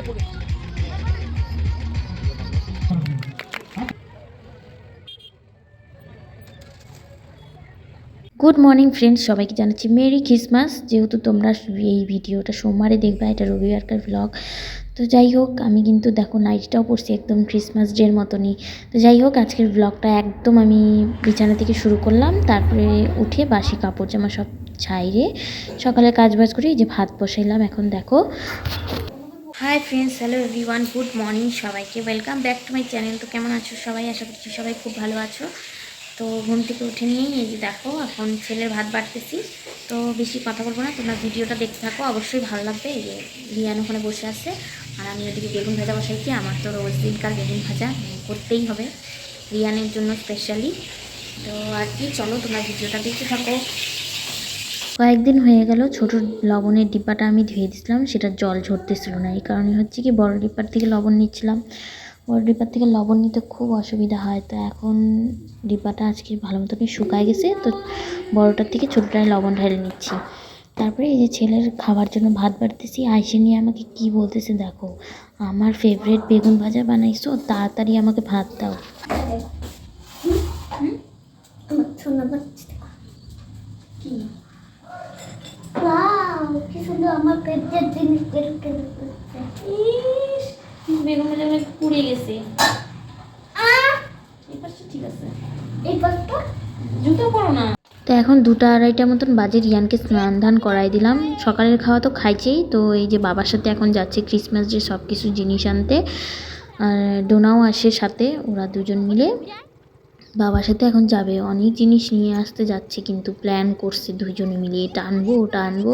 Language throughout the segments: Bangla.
গুড মর্নিং ফ্রেন্ডস, সবাইকে জানাচ্ছি মেরি ক্রিসমাস। যেহেতু তোমরা এই ভিডিওটা সোমবারে দেখবা, এটা রবিবারকার ব্লগ। তো যাই হোক, আমি কিন্তু দেখো নাইটটাও পরছি একদম ক্রিসমাস ডের মতনই। তো যাই হোক, আজকের ব্লগটা একদম আমি বিছানা থেকে শুরু করলাম। তারপরে উঠে বাসি কাপড় জামা সব ছাইরে সকালে কাজবাজ করে এই যে ভাত বসাইলাম। এখন দেখো, hi friends, hello everyone, good morning সবাইকে, welcome back to my channel. তো কেমন আছো সবাই? আশা করছি সবাই খুব ভালো আছো। তো ঘুম থেকে উঠে নিয়েই এই যে দেখো এখন ছেলের ভাত বাড়তেছি। তো বেশি কথা বলবো না, তোমরা ভিডিওটা দেখতে থাকো, অবশ্যই ভালো লাগবে। এই যে রিয়ান ওখানে বসে আছে আর আমি ওদিকে বেগুন ভাজা বসাইছি। আমার তো রোজ দিনকার বেগুন ভাজা করতেই হবে রিয়ানের জন্য স্পেশালি। তো আর কি, চলো তোমরা ভিডিওটা দেখতে থাকো। কয়েকদিন হয়ে গেল ছোটো লবণের ডিব্বাটা আমি ধুয়ে দিয়েছিলাম, সেটা জল ঝরতেছিল না। এই কারণে হচ্ছে কি, বড় ডিব্বার থেকে লবণ নিচ্ছিলাম। বড় ডিব্বার থেকে লবণ নিতে খুব অসুবিধা হয়। তো এখন ডিব্বাটা আজকে ভালো মতনই শুকায় গেছে, তো বড়টার থেকে ছোটোটায় লবণ ঢেলে নিচ্ছি। তারপরে এই যে ছেলের খাবার জন্য ভাত বাড়তেছি। আইসে নিয়ে আমাকে কি বলতেছে দেখো, আমার ফেভারিট বেগুন ভাজা বানাইছো, তাড়াতাড়ি আমাকে ভাত দাও। কি কি সুন্দর আমার পেটের জিনিস বেগুন ভাজা পুড়ে গেছে। ঠিক আছে, এই পাশটা জুতো পরো না। তো এখন 2টা-2:30 মতন বাজে, রিয়ানকে স্নান ধান করাই দিলাম। সকালের খাওয়া তো খাইছেই। তো এই যে বাবার সাথে এখন যাচ্ছে ক্রিসমাস ডে সব কিছু জিনিস আনতে। আর ডোনাও আসে সাথে, ওরা দুজন মিলে বাবার সাথে এখন যাবে। অনেক জিনিস নিয়ে আসতে যাচ্ছে, কিন্তু প্ল্যান করছে দুজনে মিলে, এটা আনবো ওটা আনবো।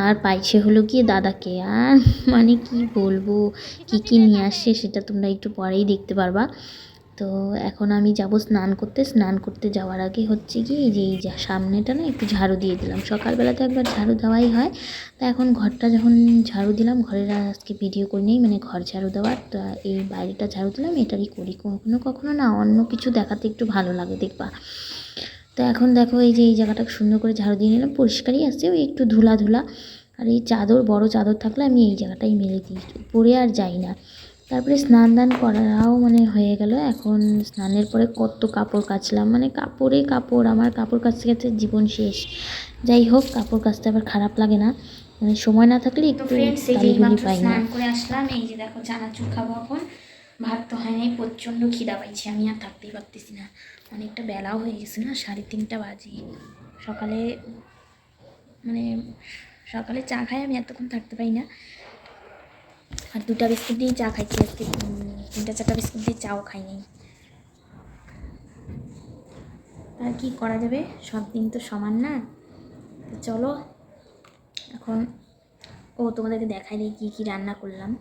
আর পাইছে হলো গিয়ে দাদাকে। আর মানে কি বলবো, কি কি নিয়ে আসছে সেটা তোমরা একটু পরেই দেখতে পারবা। তো এখন আমি যাব স্নান করতে। স্নান করতে যাওয়ার আগে হচ্ছে কি, যে এই সামনেটা না একটু ঝাড়ু দিয়ে দিলাম। সকালবেলা তো একবার ঝাড়ু দেওয়াই হয়। তো এখন ঘরটা যখন ঝাড়ু দিলাম, ঘরের আজকে ভিডিও করে নেই, মানে ঘর ঝাড়ু দেওয়ার। তো এই বাইরেটা ঝাড়ু দিলাম, এটারই করি। কখনো কখনো না অন্য কিছু দেখাতে একটু ভালো লাগে, দেখবা। তো এখন দেখো এই যে এই জায়গাটা সুন্দর করে ঝাড়ু দিয়ে নিলাম, পরিষ্কারই আছে, ওই একটু ধুলা ধুলা। আর এই চাদর, বড় চাদর থাকলে আমি এই জায়গাটাই মেলে দিই, পরে আর যাই না। তারপরে স্নান দান করাও মানে হয়ে গেল। এখন স্নানের পরে কত কাপড় কাচলাম, মানে কাপড়ে কাপড়, আমার কাপড় কাচতে কাচতে জীবন শেষ। যাই হোক, কাপড় কাচতে আবার খারাপ লাগে না, মানে সময় না থাকলে একটু তালিগুলি পাই না। স্নান করে আসলাম, এই যে দেখো চানাচুর খাবো এখন। ভাত তো হয় নাই, প্রচণ্ড খিদা পাইছে, আমি আর থাকতেই পারতেছি না। অনেকটা বেলাও হয়ে গেছে না, 3:30 বাজে। সকালে মানে সকালে চা খাই, আমি এতক্ষণ থাকতে পারি না। আর 2টা বিস্কুট দিয়ে চা খাইছি আজকে, 3টা-4টা বিস্কুট দিয়ে চাও খাই নাই। আর কি করা যাবে, সব দিন তো সমান না। তো চলো এখন, তোমাদেরকে দেখাই দিই কী কী রান্না করলাম।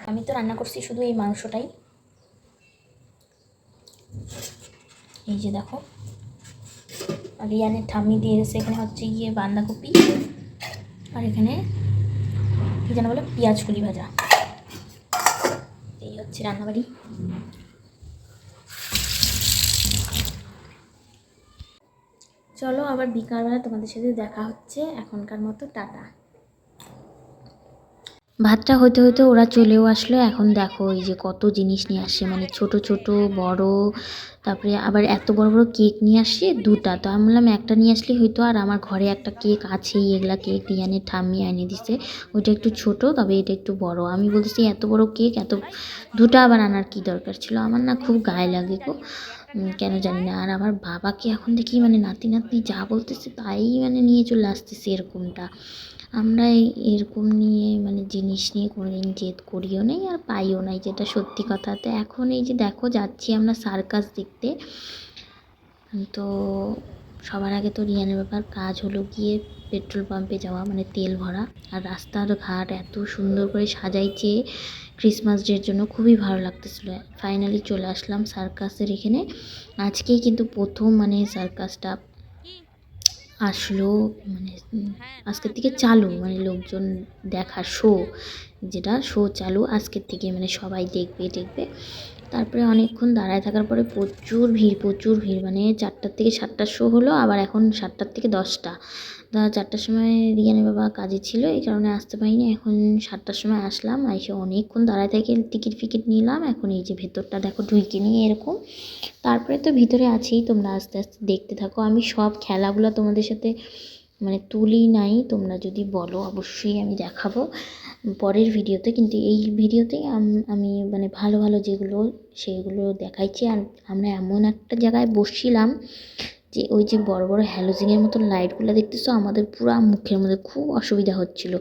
আমি তো রান্না করছি শুধু এই মাংসটাই। এই যে দেখো, রিয়ানের ঠাম্মি দিয়ে গেছে, এখানে হচ্ছে গিয়ে বাঁধাকপি, আর এখানে কী যেন বলে, পেঁয়াজ কলি ভাজা। এই হচ্ছে রান্নাবাড়ি। চলো আবার বিকালবেলা তোমাদের সাথে দেখা হচ্ছে, এখনকার মতো টাটা। ভাতটা হতে হতে ওরা চলেও আসলো। এখন দেখো এই যে কত জিনিস নিয়ে আসছে, মানে ছোট ছোট বড়, তারপরে আবার এত বড় বড় কেক নিয়ে আসছে 2টা। তো আমি বললাম একটা নিয়ে আসলে হয়তো, আর আমার ঘরে একটা কেক আছেই, এগুলা কেক রিয়ানের ঠাম্মি এনে দিছে। ওইটা একটু ছোট, তবে এটা একটু বড়। আমি বলতেছি এত বড় কেক, 2টা আবার আনার কি দরকার ছিল? আমার না খুব গায়ে লাগে গো, কেন জানি না। আর আমার বাবাকে এখন দেখি মানে নাতি নাতনি যা বলতেছে তাই মানে নিয়ে চলে আসতেছে এরকমটা। আমরা এরকম নিয়ে মানে জিনিস নিয়ে কোনোদিন জেদ করিও নাই আর পাইও নাই, যেটা সত্যি কথা। তো এখন এই যে দেখো যাচ্ছি আমরা সার্কাস দেখতে। তো সবার আগে তো রিয়ানের ব্যাপার কাজ হলো গিয়ে পেট্রোল পাম্পে যাওয়া, মানে তেল ভরা। আর রাস্তার ঘাট এত সুন্দর করে সাজাইছে ক্রিসমাস ডের জন্য, খুবই ভালো লাগতেছিলো। ফাইনালি চলে আসলাম সার্কাসের এখানে। আজকেই কিন্তু প্রথম মানে সার্কাসটা আসলো, মানে আজকের থেকে চালু, মানে লোকজন দেখা শো, যেটা শো চালু আজকের থেকে, মানে সবাই দেখবে। তারপরে অনেকক্ষণ দাঁড়ায় থাকার পরে প্রচুর ভিড়, মানে 4টা থেকে 7টার শো হলো, আবার এখন 7টার থেকে 10টা। 4টার সময় রিয়ানের বাবা কাজে ছিল, এই কারণে আসতে পারিনি। এখন 7টার সময় আসলাম, এসে অনেকক্ষণ দাঁড়ায় থেকে টিকিট ফিকিট নিলাম। এখন এই যে ভেতরটা দেখো ঢুকে নিয়ে এরকম, তারপরে তো ভিতরে আছেই, তোমরা আস্তে আস্তে দেখতে থাকো। আমি সব খেলাগুলো তোমাদের সাথে মানে তুলি নাই, তোমরা যদি বলো অবশ্যই আমি দেখাবো পরের ভিডিওতে, কিন্তু এই ভিডিওতে আমি মানে ভালো ভালো যেগুলো সেগুলো দেখাইছি। আর আমরা এমন একটা জায়গায় বসছিলাম যে ওই যে বড় বড় হ্যালোজিনের মতন লাইটগুলো দেখতেছো, আমাদের পুরো মুখের মধ্যে খুব অসুবিধা হচ্ছিলো।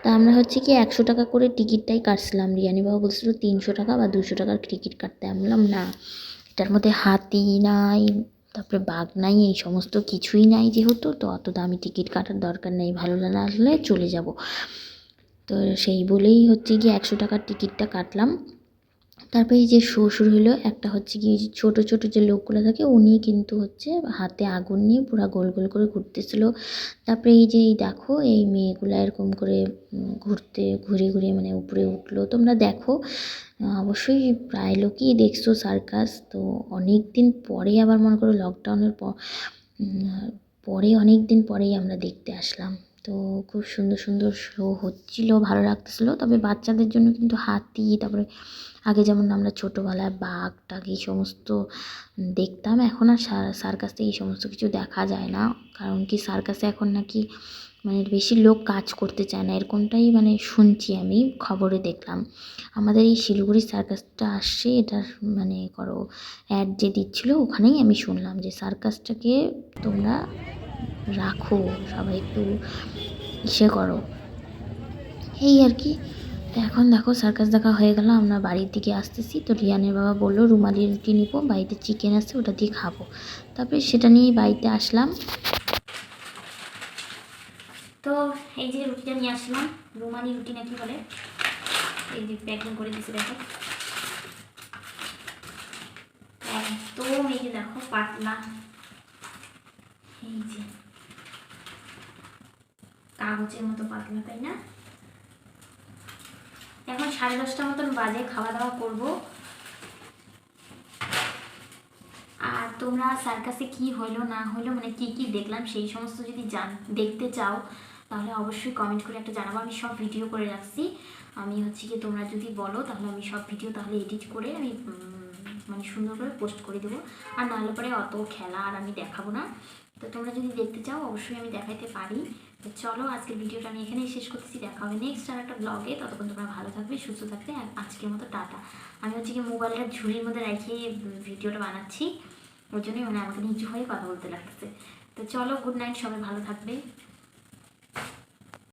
তা আমরা হচ্ছে কি 100 টাকা করে টিকিটটাই কাটছিলাম। রিয়ানি বাবা বলছিল 300 টাকা বা 200 টাকার টিকিট কাটতে। আমি বললাম না, এটার মধ্যে হাতি নাই, তারপরে বাঘ নাই, এই সমস্ত কিছুই নাই, যেহেতু তো অত দামি টিকিট কাটার দরকার নেই, ভালো না লাগলে চলে যাব। তো সেই বলেই হচ্ছে গিয়ে 100 টাকার টিকিটটা কাটলাম। তারপরে এই যে শো শুরু হলো, একটা হচ্ছে কি ছোটো ছোটো যে লোকগুলো থাকে উনি কিন্তু হচ্ছে হাতে আগুন নিয়ে পুরো গোল গোল করে ঘুরতেছিল। তারপরে এই যে এই দেখো এই মেয়েগুলো এরকম করে ঘুরে ঘুরে মানে উপরে উঠলো। তোমরা দেখো অবশ্যই প্রায় লোকই দেখছো সার্কাস। তো অনেক দিন পরে আবার মনে করো লকডাউনের পরে অনেক দিন পরেই আমরা দেখতে আসলাম। তো খুব সুন্দর সুন্দর শো হচ্ছিলো, ভালো লাগতেছিলো। তবে বাচ্চাদের জন্য কিন্তু হাতি, তারপরে আগে যেমন আমরা ছোটোবেলায় বাঘ টাঘ এই সমস্ত দেখতাম, এখন আর সার্কাসে এই সমস্ত কিছু দেখা যায় না। কারণ কি সার্কাসে এখন নাকি মানে বেশি লোক কাজ করতে চায় না, এরকমটাই মানে শুনছি, আমি খবরে দেখলাম। আমাদের এই শিলিগুড়ির সার্কাসটা আসছে, এটার মানে করো অ্যাড যে দিচ্ছিলো ওখানেই আমি শুনলাম যে সার্কাসটাকে তোমরা রাখো, সবাই একটু ইসে করো, এই আর কি। তো এখন দেখো সার্কাস দেখা হয়ে গেল, আমরা বাড়ির দিকে আসতেছি। তো রিয়ানের বাবা বললো রুমালি রুটি নিবো, বাড়িতে চিকেন আছে ওটা দিয়ে খাবো। তারপরে সেটা নিয়েই বাড়িতে আসলাম। তো এই যে রুটিটা নিয়ে আসলাম, রুমালি রুটি নাকি বলে, এই যে প্যাকিং করে দিয়েছে দেখো, একদম এই যে দেখো পাতলা, এই যে কাগজের মতো পাতলা, তাই না? এখন 10:30 মতন বাজে, খাওয়া দাওয়া করবো। আর তোমরা সার্কাসে কি হলো না হলো মানে কি কি দেখলাম সেই সমস্ত যদি দেখতে চাও তাহলে অবশ্যই কমেন্ট করে একটা জানাবো। আমি সব ভিডিও করে রাখছি, আমি হচ্ছে কি তোমরা যদি বলো তাহলে আমি সব ভিডিও তাহলে এডিট করে আমি মানে সুন্দর করে পোস্ট করে দেবো। আর নাহলে পরে অত খেলা আর আমি দেখাবো না। তো তোমরা যদি দেখতে চাও অবশ্যই আমি দেখাইতে পারি। তো চলো আজকের ভিডিওটা আমি এখানেই শেষ করতেছি, দেখা হবে নেক্সট আর একটা ব্লগে। ততক্ষণ তোমরা ভালো থাকবে, সুস্থ থাকবে। আর আজকের মতো টাটা। আমি হচ্ছে কি মোবাইলটা ঝুড়ির মধ্যে রেখে ভিডিওটা বানাচ্ছি, ওই জন্যই মানে আমাকে নিচু হয়ে কথা বলতে লাগতেছে। তো চলো, গুড নাইট, সবাই ভালো থাকবে।